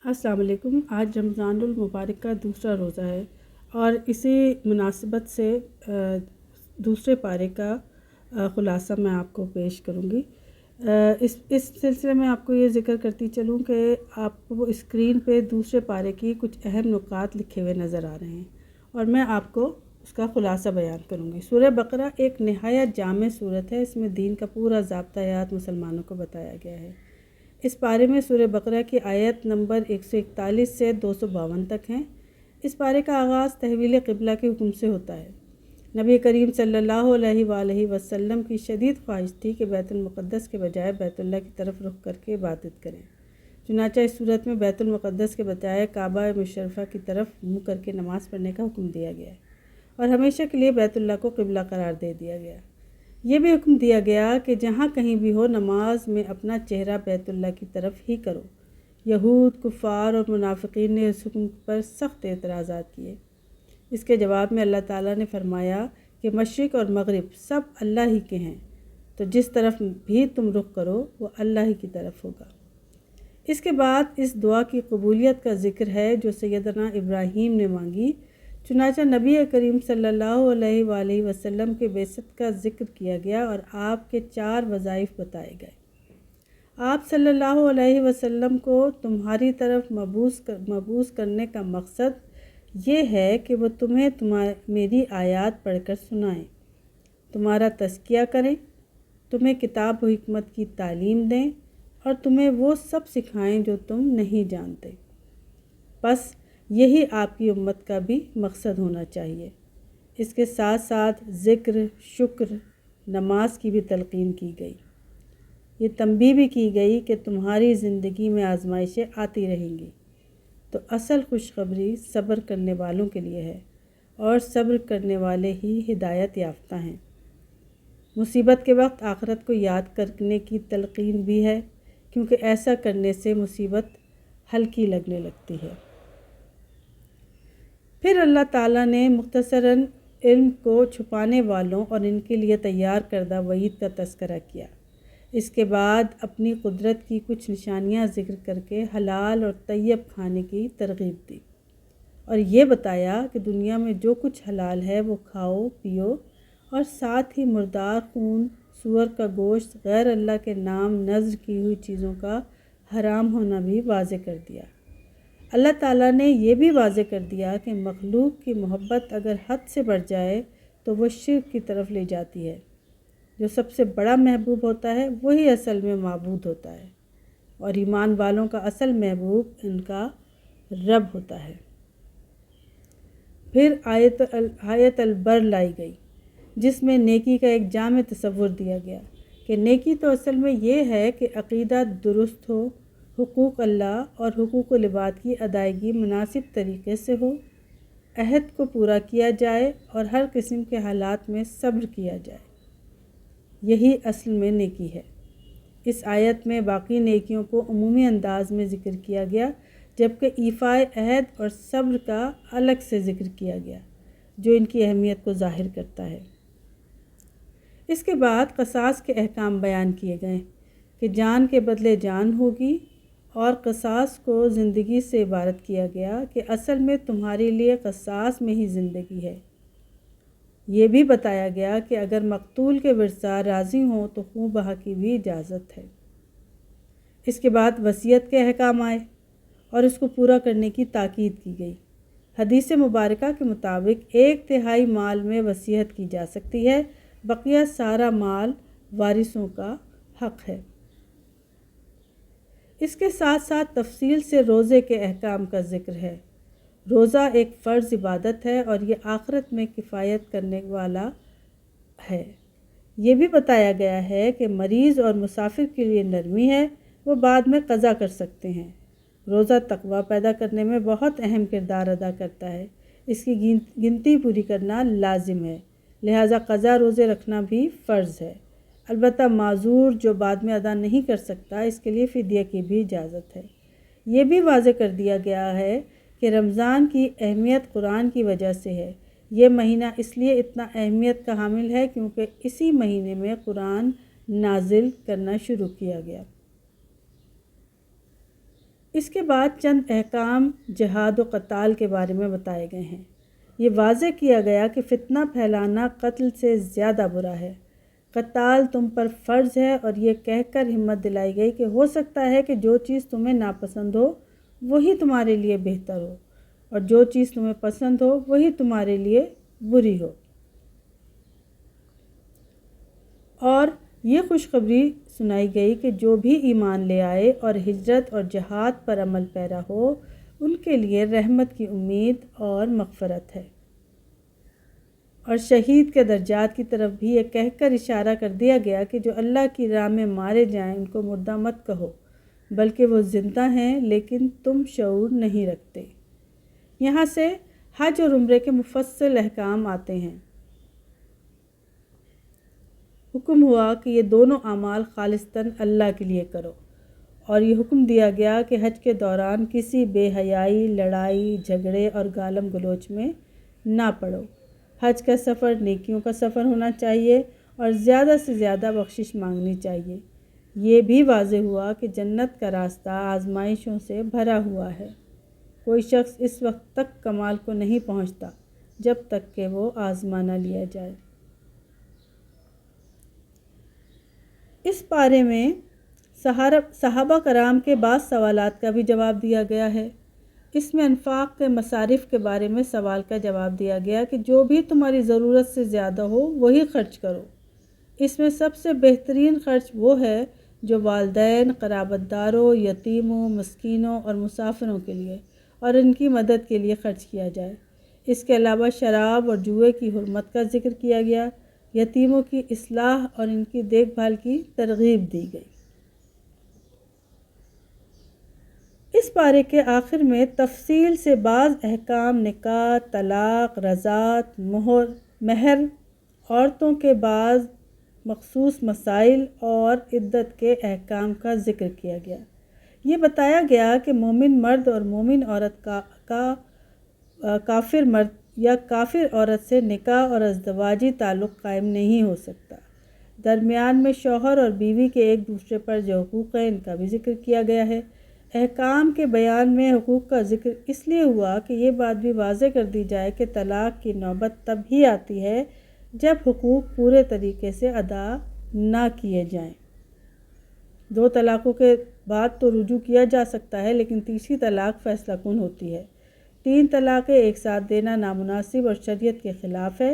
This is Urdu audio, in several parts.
السلام علیکم۔ آج رمضان المبارک کا دوسرا روزہ ہے اور اسی مناسبت سے دوسرے پارے کا خلاصہ میں آپ کو پیش کروں گی۔ اس سلسلے میں آپ کو یہ ذکر کرتی چلوں کہ آپ کو اسکرین پہ دوسرے پارے کی کچھ اہم نکات لکھے ہوئے نظر آ رہے ہیں اور میں آپ کو اس کا خلاصہ بیان کروں گی۔ سورہ بقرہ ایک نہایت جامع سورت ہے۔ اس میں دین کا پورا ضابطہ حیات مسلمانوں کو بتایا گیا ہے۔ اس پارے میں سورہ بقرہ کی آیت نمبر 141 سے 252 تک ہیں۔ اس پارے کا آغاز تحویل قبلہ کے حکم سے ہوتا ہے۔ نبی کریم صلی اللہ علیہ وآلہ وسلم کی شدید خواہش تھی کہ بیت المقدس کے بجائے بیت اللہ کی طرف رخ کر کے عبادت کریں۔ چنانچہ اس صورت میں بیت المقدس کے بجائے کعبہ مشرفہ کی طرف منہ کر کے نماز پڑھنے کا حکم دیا گیا ہے اور ہمیشہ کے لیے بیت اللہ کو قبلہ قرار دے دیا گیا۔ یہ بھی حکم دیا گیا کہ جہاں کہیں بھی ہو نماز میں اپنا چہرہ بیت اللہ کی طرف ہی کرو۔ یہود، کفار اور منافقین نے اس حکم پر سخت اعتراضات کیے۔ اس کے جواب میں اللہ تعالیٰ نے فرمایا کہ مشرق اور مغرب سب اللہ ہی کے ہیں، تو جس طرف بھی تم رخ کرو وہ اللہ ہی کی طرف ہوگا۔ اس کے بعد اس دعا کی قبولیت کا ذکر ہے جو سیدنا ابراہیم نے مانگی۔ چنانچہ نبی کریم صلی اللہ علیہ وآلہ وسلم کے بعثت کا ذکر کیا گیا اور آپ کے 4 وظائف بتائے گئے۔ آپ صلی اللہ علیہ وسلم کو تمہاری طرف مبعوث کرنے کا مقصد یہ ہے کہ وہ تمہیں میری آیات پڑھ کر سنائیں، تمہارا تزکیہ کریں، تمہیں کتاب و حکمت کی تعلیم دیں اور تمہیں وہ سب سکھائیں جو تم نہیں جانتے۔ بس یہی آپ کی امت کا بھی مقصد ہونا چاہیے۔ اس کے ساتھ ساتھ ذکر، شکر، نماز کی بھی تلقین کی گئی۔ یہ تنبیہ بھی کی گئی کہ تمہاری زندگی میں آزمائشیں آتی رہیں گی، تو اصل خوشخبری صبر کرنے والوں کے لیے ہے اور صبر کرنے والے ہی ہدایت یافتہ ہیں۔ مصیبت کے وقت آخرت کو یاد کرنے کی تلقین بھی ہے، کیونکہ ایسا کرنے سے مصیبت ہلکی لگنے لگتی ہے۔ پھر اللہ تعالیٰ نے مختصراً علم کو چھپانے والوں اور ان کے لیے تیار کردہ وعید کا تذکرہ کیا۔ اس کے بعد اپنی قدرت کی کچھ نشانیاں ذکر کر کے حلال اور طیب کھانے کی ترغیب دی اور یہ بتایا کہ دنیا میں جو کچھ حلال ہے وہ کھاؤ پیو، اور ساتھ ہی مردار خون، سور کا گوشت، غیر اللہ کے نام نذر کی ہوئی چیزوں کا حرام ہونا بھی واضح کر دیا۔ اللہ تعالیٰ نے یہ بھی واضح کر دیا کہ مخلوق کی محبت اگر حد سے بڑھ جائے تو وہ شرک کی طرف لے جاتی ہے۔ جو سب سے بڑا محبوب ہوتا ہے وہی اصل میں معبود ہوتا ہے، اور ایمان والوں کا اصل محبوب ان کا رب ہوتا ہے۔ پھر آیت البر لائی گئی جس میں نیکی کا ایک جامع تصور دیا گیا کہ نیکی تو اصل میں یہ ہے کہ عقیدہ درست ہو، حقوق اللہ اور حقوق العباد کی ادائیگی مناسب طریقے سے ہو، عہد کو پورا کیا جائے اور ہر قسم کے حالات میں صبر کیا جائے۔ یہی اصل میں نیکی ہے۔ اس آیت میں باقی نیکیوں کو عمومی انداز میں ذکر کیا گیا، جبکہ ایفائے عہد اور صبر کا الگ سے ذکر کیا گیا جو ان کی اہمیت کو ظاہر کرتا ہے۔ اس کے بعد قصاص کے احکام بیان کیے گئے کہ جان کے بدلے جان ہوگی، اور قصاص کو زندگی سے عبارت کیا گیا کہ اصل میں تمہارے لیے قصاص میں ہی زندگی ہے۔ یہ بھی بتایا گیا کہ اگر مقتول کے ورثاء راضی ہوں تو خون بہا کی بھی اجازت ہے۔ اس کے بعد وصیت کے احکام آئے اور اس کو پورا کرنے کی تاکید کی گئی۔ حدیث مبارکہ کے مطابق 1/3 مال میں وصیت کی جا سکتی ہے، بقیہ سارا مال وارثوں کا حق ہے۔ اس کے ساتھ ساتھ تفصیل سے روزے کے احکام کا ذکر ہے۔ روزہ ایک فرض عبادت ہے اور یہ آخرت میں کفایت کرنے والا ہے۔ یہ بھی بتایا گیا ہے کہ مریض اور مسافر کے لیے نرمی ہے، وہ بعد میں قضا کر سکتے ہیں۔ روزہ تقویٰ پیدا کرنے میں بہت اہم کردار ادا کرتا ہے۔ اس کی گنتی پوری کرنا لازم ہے، لہٰذا قضا روزے رکھنا بھی فرض ہے۔ البتہ معذور جو بعد میں ادا نہیں کر سکتا، اس کے لیے فدیہ کی بھی اجازت ہے۔ یہ بھی واضح کر دیا گیا ہے کہ رمضان کی اہمیت قرآن کی وجہ سے ہے۔ یہ مہینہ اس لیے اتنا اہمیت کا حامل ہے کیونکہ اسی مہینے میں قرآن نازل کرنا شروع کیا گیا۔ اس کے بعد چند احکام جہاد و قتال کے بارے میں بتائے گئے ہیں۔ یہ واضح کیا گیا کہ فتنہ پھیلانا قتل سے زیادہ برا ہے۔ قتال تم پر فرض ہے، اور یہ کہہ کر ہمت دلائی گئی کہ ہو سکتا ہے کہ جو چیز تمہیں ناپسند ہو وہی تمہارے لیے بہتر ہو، اور جو چیز تمہیں پسند ہو وہی تمہارے لیے بری ہو۔ اور یہ خوشخبری سنائی گئی کہ جو بھی ایمان لے آئے اور ہجرت اور جہاد پر عمل پیرا ہو، ان کے لیے رحمت کی امید اور مغفرت ہے۔ اور شہید کے درجات کی طرف بھی یہ کہہ کر اشارہ کر دیا گیا کہ جو اللہ کی راہ میں مارے جائیں ان کو مردہ مت کہو، بلکہ وہ زندہ ہیں لیکن تم شعور نہیں رکھتے۔ یہاں سے حج اور عمرے کے مفصل احکام آتے ہیں۔ حکم ہوا کہ یہ دونوں اعمال خالصتاً اللہ کے لیے کرو، اور یہ حکم دیا گیا کہ حج کے دوران کسی بے حیائی، لڑائی، جھگڑے اور گالم گلوچ میں نہ پڑو۔ حج کا سفر نیکیوں کا سفر ہونا چاہیے اور زیادہ سے زیادہ بخشش مانگنی چاہیے۔ یہ بھی واضح ہوا کہ جنت کا راستہ آزمائشوں سے بھرا ہوا ہے۔ کوئی شخص اس وقت تک کمال کو نہیں پہنچتا جب تک کہ وہ آزما نہ لیا جائے۔ اس پارے میں صحابہ کرام کے بعض سوالات کا بھی جواب دیا گیا ہے۔ اس میں انفاق کے مصارف کے بارے میں سوال کا جواب دیا گیا کہ جو بھی تمہاری ضرورت سے زیادہ ہو وہی خرچ کرو۔ اس میں سب سے بہترین خرچ وہ ہے جو والدین، قرابت داروں، یتیموں، مسکینوں اور مسافروں کے لیے اور ان کی مدد کے لیے خرچ کیا جائے۔ اس کے علاوہ شراب اور جوئے کی حرمت کا ذکر کیا گیا۔ یتیموں کی اصلاح اور ان کی دیکھ بھال کی ترغیب دی گئی۔ اس پارے کے آخر میں تفصیل سے بعض احکام نکاح، طلاق، رضاعت، مہر، عورتوں کے بعض مخصوص مسائل اور عدت کے احکام کا ذکر کیا گیا۔ یہ بتایا گیا کہ مومن مرد اور مومن عورت کا کافر مرد یا کافر عورت سے نکاح اور ازدواجی تعلق قائم نہیں ہو سکتا۔ درمیان میں شوہر اور بیوی کے ایک دوسرے پر جو حقوق ہیں ان کا بھی ذکر کیا گیا ہے۔ احکام کے بیان میں حقوق کا ذکر اس لیے ہوا کہ یہ بات بھی واضح کر دی جائے کہ طلاق کی نوبت تب ہی آتی ہے جب حقوق پورے طریقے سے ادا نہ کیے جائیں۔ 2 طلاقوں کے بعد تو رجوع کیا جا سکتا ہے، لیکن تیسری طلاق فیصلہ کن ہوتی ہے۔ 3 طلاقیں ایک ساتھ دینا نامناسب اور شریعت کے خلاف ہے۔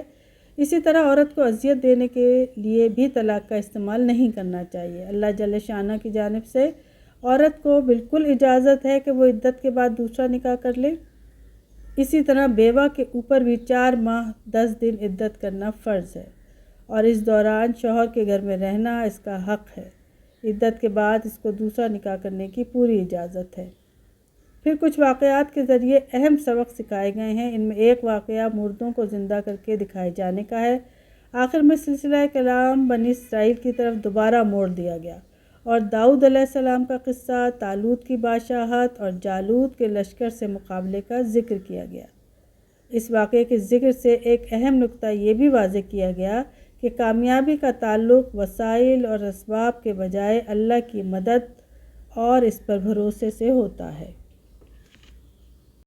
اسی طرح عورت کو اذیت دینے کے لیے بھی طلاق کا استعمال نہیں کرنا چاہیے۔ اللہ جل شانہ کی جانب سے عورت کو بالکل اجازت ہے کہ وہ عدت کے بعد دوسرا نکاح کر لے۔ اسی طرح بیوہ کے اوپر بھی 4 ماہ 10 دن عدت کرنا فرض ہے، اور اس دوران شوہر کے گھر میں رہنا اس کا حق ہے۔ عدت کے بعد اس کو دوسرا نکاح کرنے کی پوری اجازت ہے۔ پھر کچھ واقعات کے ذریعے اہم سبق سکھائے گئے ہیں۔ ان میں ایک واقعہ مردوں کو زندہ کر کے دکھائے جانے کا ہے۔ آخر میں سلسلہ کلام بنی اسرائیل کی طرف دوبارہ موڑ دیا گیا، اور داؤد علیہ السلام کا قصہ، طالوت کی بادشاہت اور جالوت کے لشکر سے مقابلے کا ذکر کیا گیا۔ اس واقعے کے ذکر سے ایک اہم نکتہ یہ بھی واضح کیا گیا کہ کامیابی کا تعلق وسائل اور اسباب کے بجائے اللہ کی مدد اور اس پر بھروسے سے ہوتا ہے۔